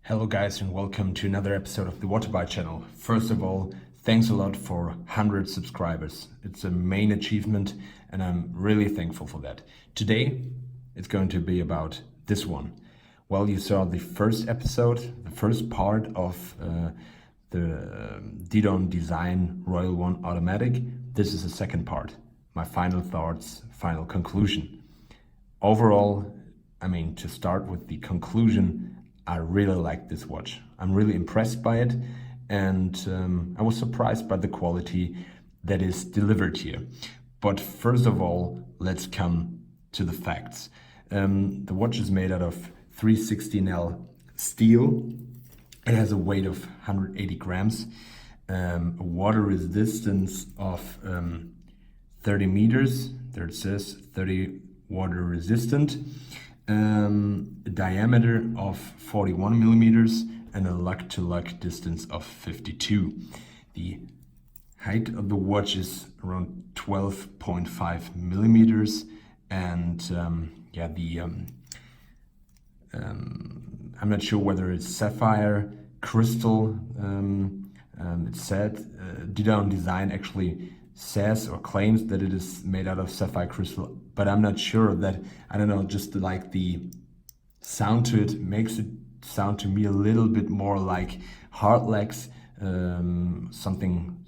Hello guys and welcome to another episode of the Waterby channel. First of all, thanks a lot for 100 subscribers. It's a main achievement and I'm really thankful for that. Today it's going to be about this one. Well, you saw the first episode, the first part of the Didun Design Royal One Automatic. This is the second part, my final thoughts, final conclusion. Overall, to start with the conclusion, I really like this watch. I'm really impressed by it, and I was surprised by the quality that is delivered here. But first of all, let's come to the facts. The watch is made out of 316L steel. It has a weight of 180 grams, a water resistance of 30 meters. There it says 30 water resistant. A diameter of 41 millimeters and a lug-to-lug distance of 52. The height of the watch is around 12.5 millimeters, and I'm not sure whether it's sapphire crystal. It said Didun Design actually says or claims that it is made out of sapphire crystal, but I'm not sure of that. I don't know, just like the sound to it makes it sound to me a little bit more like Hardlex, something,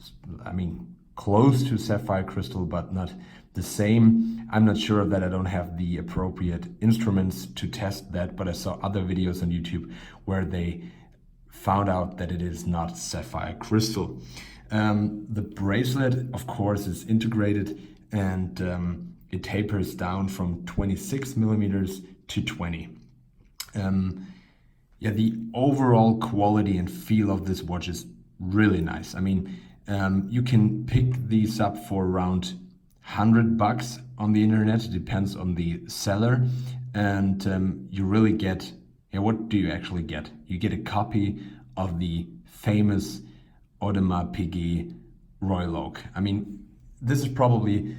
close to sapphire crystal, but not the same. I'm not sure of that. I don't have the appropriate instruments to test that, but I saw other videos on YouTube where they found out that it is not sapphire crystal. The bracelet, of course, is integrated, and it tapers down from 26 millimeters to 20. The overall quality and feel of this watch is really nice. You can pick these up for around $100 on the internet. It depends on the seller, and you really get, what do you actually get? You get a copy of the famous Audemars Piguet Royal Oak. This is probably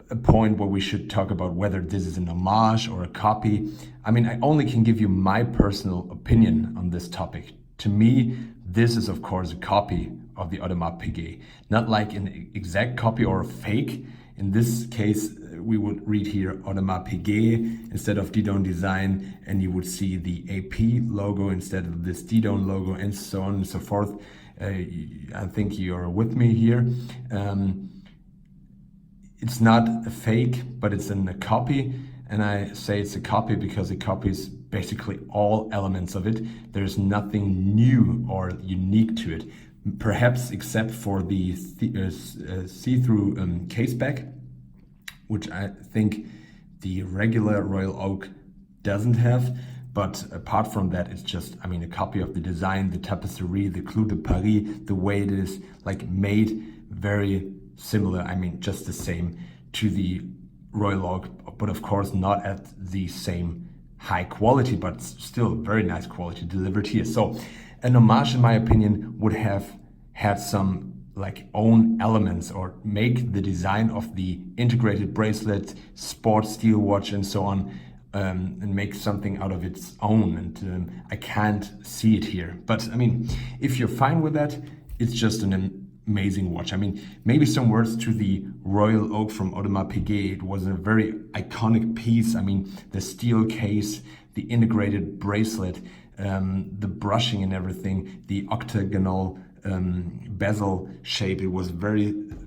a point where we should talk about whether this is an homage or a copy. I only can give you my personal opinion on this topic. To me, this is of course a copy of the Audemars Piguet, not like an exact copy or a fake. In this case, we would read here Audemars Piguet instead of Didun Design, and you would see the AP logo instead of this Didun logo, and so on and so forth. I think you're with me here. It's not a fake, but it's a copy. And I say it's a copy because it copies basically all elements of it. There's nothing new or unique to it, perhaps except for the see-through case back, which I think the regular Royal Oak doesn't have. But apart from that, it's just, a copy of the design, the tapisserie, the clou de Paris, the way it is made very similar, just the same to the Royal Oak, but of course not at the same high quality, but still very nice quality delivered here. So an homage, in my opinion, would have had some own elements, or make the design of the integrated bracelet, sports steel watch and so on, and make something out of its own, and I can't see it here. But if you're fine with that, it's just an amazing watch. Maybe some words to the Royal Oak from Audemars Piguet. It was a very iconic piece. The steel case, the integrated bracelet, the brushing and everything, the octagonal bezel shape. It was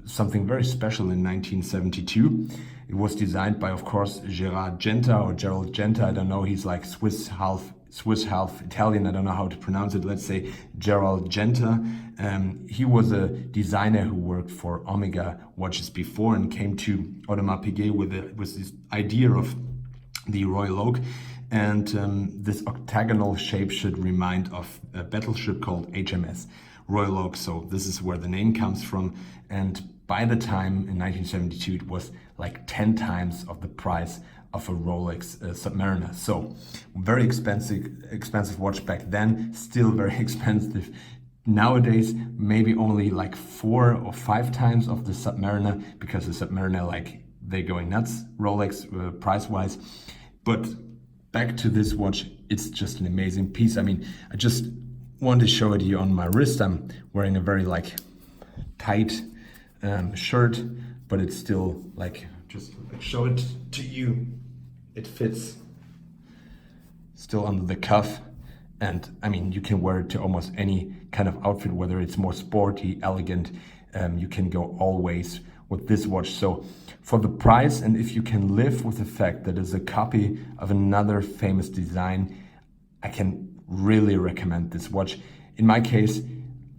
something very special in 1972. It was designed by, of course, Gerald Genta. I don't know. He's like Swiss, half Italian. I don't know how to pronounce it. Let's say Gerald Genta. He was a designer who worked for Omega watches before and came to Audemars Piguet with this idea of the Royal Oak. And this octagonal shape should remind of a battleship called HMS Royal Oak. So this is where the name comes from. And by the time in 1972, it was 10 times of the price of a Rolex Submariner. So very expensive watch back then, still very expensive nowadays. Maybe only 4 or 5 times of the Submariner, because the Submariner, they're going nuts, Rolex price wise. But back to this watch, it's just an amazing piece. I mean, I just want to show it to you on my wrist. I'm wearing a very like tight shirt, but it's still like, just show it to you. It fits still under the cuff. And I mean, you can wear it to almost any kind of outfit, whether it's more sporty, elegant. You can go always with this watch. So for the price, and if you can live with the fact that it's a copy of another famous design, I can really recommend this watch. In my case,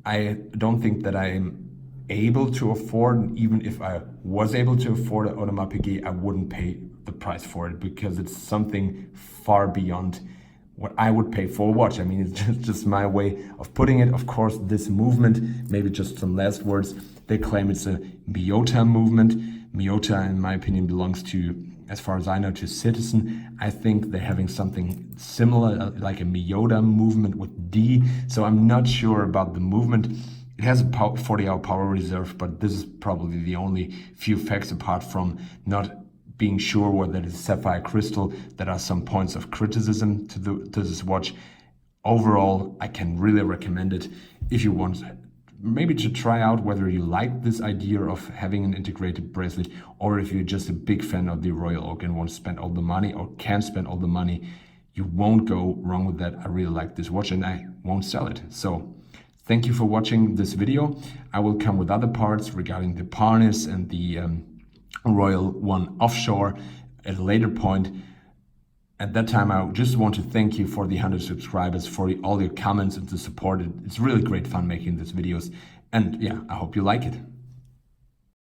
I don't think that I'm able to afford, and even if I was able to afford an Audemars Piguet, I wouldn't pay the price for it, because it's something far beyond what I would pay for a watch. I mean, it's just my way of putting it. Of course, this movement, maybe just some last words, they claim it's a Miyota movement. Miyota, in my opinion, belongs to, as far as I know, to Citizen. I think they're having something similar, like a Miyota movement with D. So I'm not sure about the movement. It has a 40-hour power reserve, but this is probably the only few facts, apart from not being sure whether it is sapphire crystal, that are some points of criticism to this watch. Overall, I can really recommend it if you want maybe to try out whether you like this idea of having an integrated bracelet, or if you're just a big fan of the Royal Oak and want to spend all the money, or can spend all the money. You won't go wrong with that. I really like this watch and I won't sell it. So thank you for watching this video. I will come with other parts regarding the Parnis and the Royal One Offshore at a later point. At that time, I just want to thank you for the 100 subscribers, for all your comments and the support. It's really great fun making these videos. And yeah, I hope you like it.